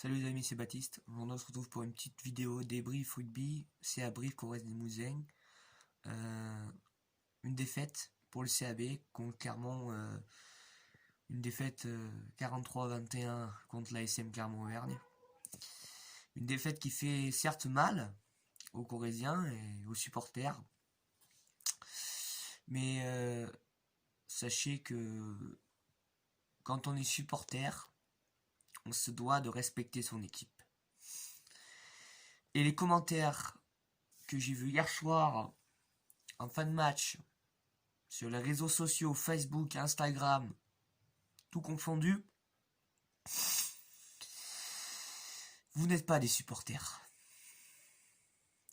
Salut les amis, c'est Baptiste. On se retrouve pour une petite vidéo débrief rugby. CA Brive, Corrèze des Moussins. Une défaite pour le CAB contre Clermont. Une défaite 43-21 contre l'ASM Clermont-Auvergne. Une défaite qui fait certes mal aux Corréziens et aux supporters. Mais sachez que quand on est supporter, on se doit de respecter son équipe. Et les commentaires que j'ai vus hier soir en fin de match sur les réseaux sociaux, Facebook, Instagram, tout confondu, vous n'êtes pas des supporters.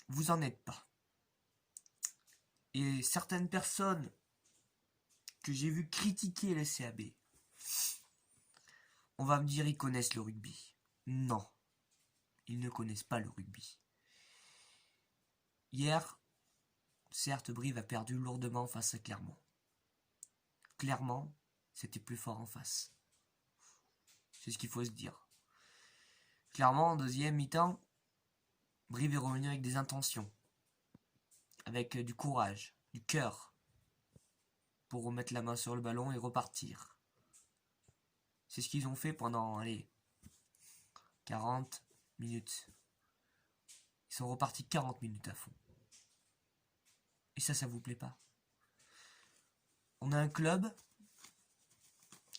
Vous en êtes pas. Et certaines personnes que j'ai vues critiquer le CAB, on va me dire ils connaissent le rugby. Non, ils ne connaissent pas le rugby. Hier, certes, Brive a perdu lourdement face à Clermont. Clermont, c'était plus fort en face. C'est ce qu'il faut se dire. Clairement, en deuxième mi-temps, Brive est revenu avec des intentions, avec du courage, du cœur, pour remettre la main sur le ballon et repartir. C'est ce qu'ils ont fait pendant, 40 minutes. Ils sont repartis 40 minutes à fond. Et ça vous plaît pas? On a un club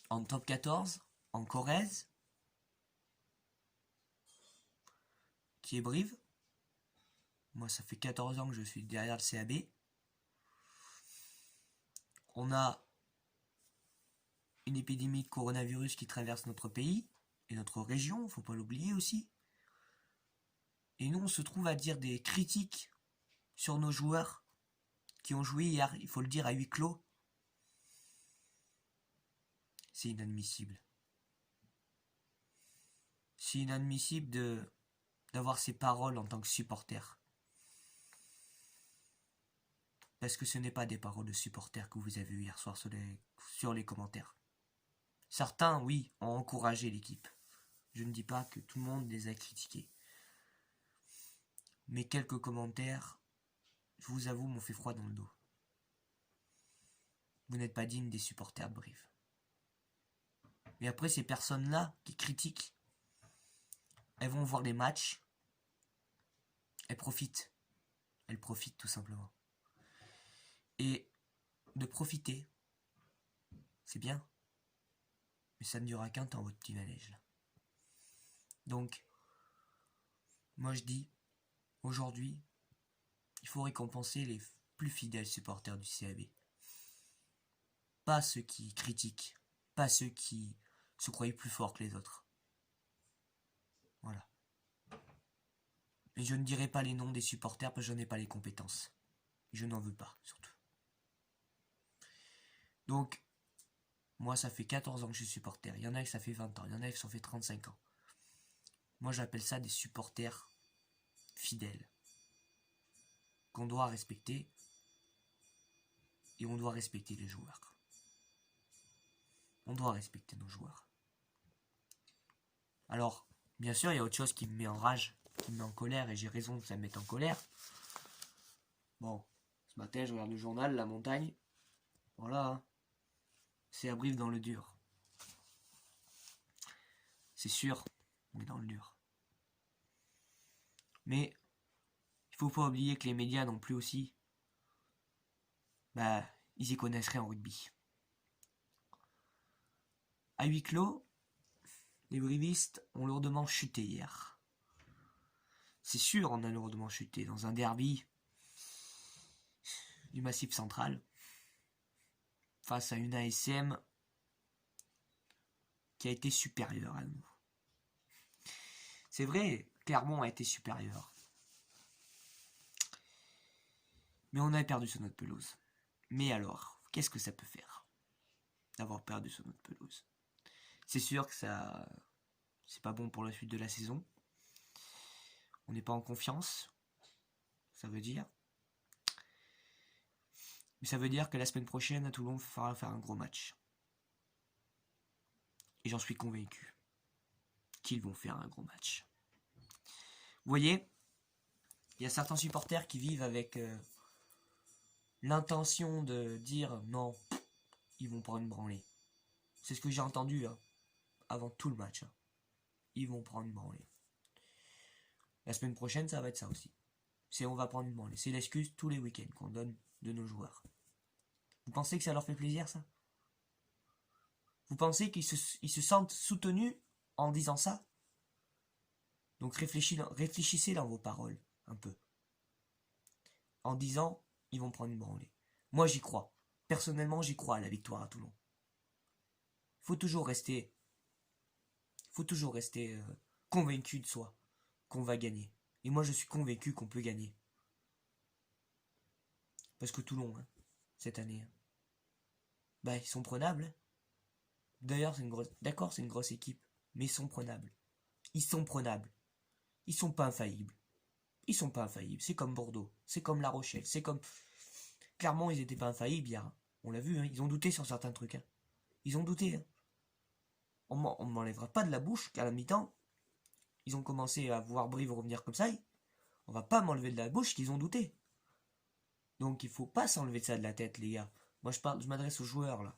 en top 14, en Corrèze, qui est Brive. Moi, ça fait 14 ans que je suis derrière le CAB. On a une épidémie de coronavirus qui traverse notre pays et notre région, faut pas l'oublier aussi. Et nous, on se trouve à dire des critiques sur nos joueurs qui ont joué hier, il faut le dire, à huis clos. C'est inadmissible. C'est inadmissible d'avoir ces paroles en tant que supporter. Parce que ce n'est pas des paroles de supporters que vous avez eues hier soir sur les commentaires. Certains, oui, ont encouragé l'équipe. Je ne dis pas que tout le monde les a critiqués. Mais quelques commentaires, je vous avoue, m'ont fait froid dans le dos. Vous n'êtes pas digne des supporters de Brive. Mais après, ces personnes-là qui critiquent, elles vont voir les matchs, elles profitent. Elles profitent tout simplement. Et de profiter, c'est bien. Mais ça ne durera qu'un temps, votre petit manège là. Donc, moi je dis, aujourd'hui, il faut récompenser les plus fidèles supporters du CAB. Pas ceux qui critiquent, pas ceux qui se croyaient plus forts que les autres. Voilà. Et je ne dirai pas les noms des supporters parce que je n'ai pas les compétences. Je n'en veux pas, surtout. Donc, moi, ça fait 14 ans que je suis supporter. Il y en a qui ça fait 20 ans, il y en a qui ça fait 35 ans. Moi, j'appelle ça des supporters fidèles. Qu'on doit respecter. Et on doit respecter les joueurs. On doit respecter nos joueurs. Alors, bien sûr, il y a autre chose qui me met en rage, qui me met en colère, et j'ai raison que ça me mette en colère. Bon, ce matin, je regarde le journal, la montagne. Voilà, hein. C'est à Brive dans le dur. C'est sûr, on est dans le dur. Mais, il faut pas oublier que les médias non plus aussi, ils y connaissent rien en rugby. À huis clos, les brivistes ont lourdement chuté hier. C'est sûr, on a lourdement chuté dans un derby du Massif Central face à une ASM qui a été supérieure à nous. C'est vrai, Clermont a été supérieur. Mais on a perdu sur notre pelouse. Mais alors, qu'est-ce que ça peut faire d'avoir perdu sur notre pelouse? C'est sûr que c'est pas bon pour la suite de la saison. On n'est pas en confiance, ça veut dire. Mais ça veut dire que la semaine prochaine, à Toulon, il faudra faire un gros match. Et j'en suis convaincu qu'ils vont faire un gros match. Vous voyez, il y a certains supporters qui vivent avec l'intention de dire non, ils vont prendre une branlée. C'est ce que j'ai entendu hein, avant tout le match. Hein. Ils vont prendre une branlée. La semaine prochaine, ça va être ça aussi. C'est on va prendre une branlée. C'est l'excuse tous les week-ends qu'on donne de nos joueurs. Vous pensez que ça leur fait plaisir ça? Vous pensez qu'ils se sentent soutenus en disant ça? Donc réfléchissez dans vos paroles un peu. En disant, ils vont prendre une branlée. Moi j'y crois. Personnellement j'y crois à la victoire à Toulon. Faut toujours rester convaincu de soi, qu'on va gagner. Et moi je suis convaincu qu'on peut gagner. Parce que Toulon, hein, cette année, hein, bah ils sont prenables. Hein. D'ailleurs c'est une grosse équipe, mais ils sont prenables. Ils sont prenables. Ils sont pas infaillibles. Ils sont pas infaillibles. C'est comme Bordeaux, c'est comme La Rochelle, c'est comme... Clairement ils étaient pas infaillibles hier. Hein. On l'a vu, hein, ils ont douté sur certains trucs. Hein. Ils ont douté. Hein. On m'enlèvera pas de la bouche qu'à la mi-temps, ils ont commencé à voir Brive revenir comme ça. On va pas m'enlever de la bouche qu'ils ont douté. Donc il faut pas s'enlever ça de la tête, les gars. Moi je m'adresse aux joueurs là.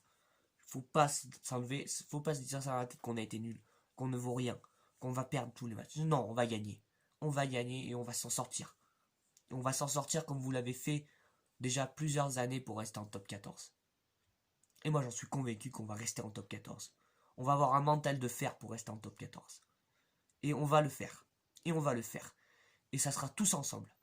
Faut pas se dire ça dans la tête qu'on a été nul, qu'on ne vaut rien, qu'on va perdre tous les matchs. Non, on va gagner. On va gagner et on va s'en sortir. On va s'en sortir comme vous l'avez fait déjà plusieurs années pour rester en top 14. Et moi j'en suis convaincu qu'on va rester en top 14. On va avoir un mental de fer pour rester en top 14. Et on va le faire. Et on va le faire. Et ça sera tous ensemble.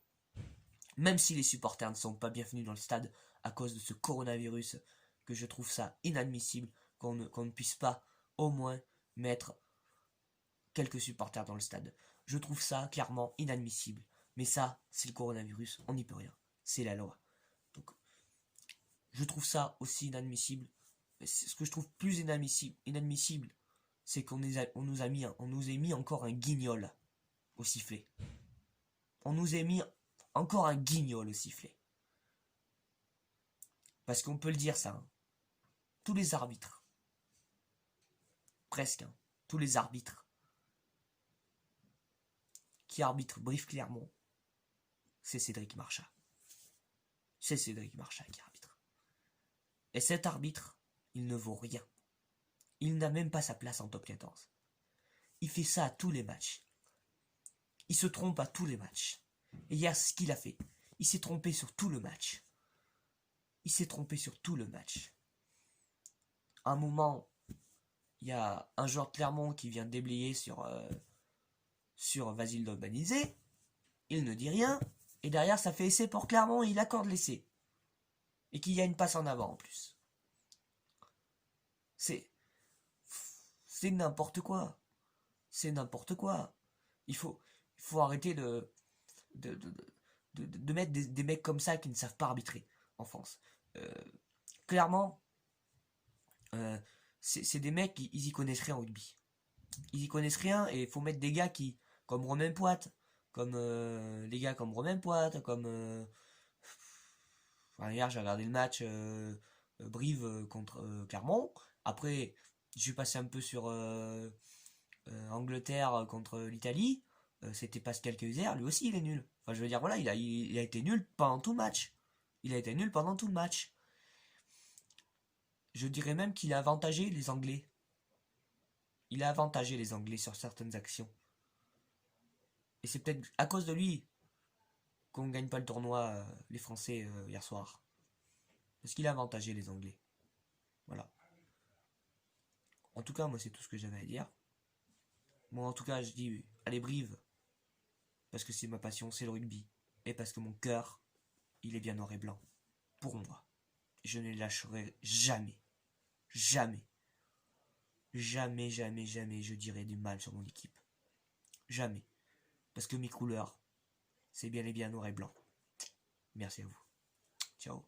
Même si les supporters ne sont pas bienvenus dans le stade à cause de ce coronavirus, que je trouve ça inadmissible qu'on ne puisse pas au moins mettre quelques supporters dans le stade. Je trouve ça clairement inadmissible. Mais ça, c'est le coronavirus, on n'y peut rien. C'est la loi. Donc, je trouve ça aussi inadmissible. Mais ce que je trouve plus inadmissible, c'est qu'on nous a mis encore un guignol au sifflet. On nous a mis encore un guignol au sifflet. Parce qu'on peut le dire ça. Hein. Tous les arbitres, presque, hein, tous les arbitres qui arbitrent Brive-Clermont, c'est Cédric Marchand. C'est Cédric Marchand qui arbitre. Et cet arbitre, il ne vaut rien. Il n'a même pas sa place en top 14. Il fait ça à tous les matchs. Il se trompe à tous les matchs. Et hier, ce qu'il a fait. Il s'est trompé sur tout le match. Il s'est trompé sur tout le match. À un moment, il y a un joueur de Clermont qui vient déblayer sur Vasile Urbanizé. Il ne dit rien. Et derrière, ça fait essai pour Clermont et il accorde l'essai. Et qu'il y a une passe en avant en plus. C'est n'importe quoi. C'est n'importe quoi. Il faut arrêter de mettre des mecs comme ça qui ne savent pas arbitrer en France. Clairement, c'est des mecs qui ils y connaissent rien en rugby. Ils y connaissent rien et il faut mettre des gars qui, comme Romain Poite, comme les gars comme Romain Poite, comme hier j'ai regardé le match Brive contre Clermont. Après, je suis passé un peu sur Angleterre contre l'Italie. C'était Pascal Keuser, lui aussi il est nul. Enfin je veux dire voilà, il a été nul pendant tout le match. Il a été nul pendant tout le match. Je dirais même qu'il a avantagé les Anglais. Il a avantagé les Anglais sur certaines actions. Et c'est peut-être à cause de lui qu'on ne gagne pas le tournoi, les Français, hier soir. Parce qu'il a avantagé les Anglais. Voilà. En tout cas, moi c'est tout ce que j'avais à dire. Moi en tout cas, je dis, allez Brive. Parce que c'est ma passion, c'est le rugby. Et parce que mon cœur, il est bien noir et blanc. Pour moi. Je ne les lâcherai jamais. Jamais. Jamais, jamais, jamais je dirai du mal sur mon équipe. Jamais. Parce que mes couleurs, c'est bien et bien noir et blanc. Merci à vous. Ciao.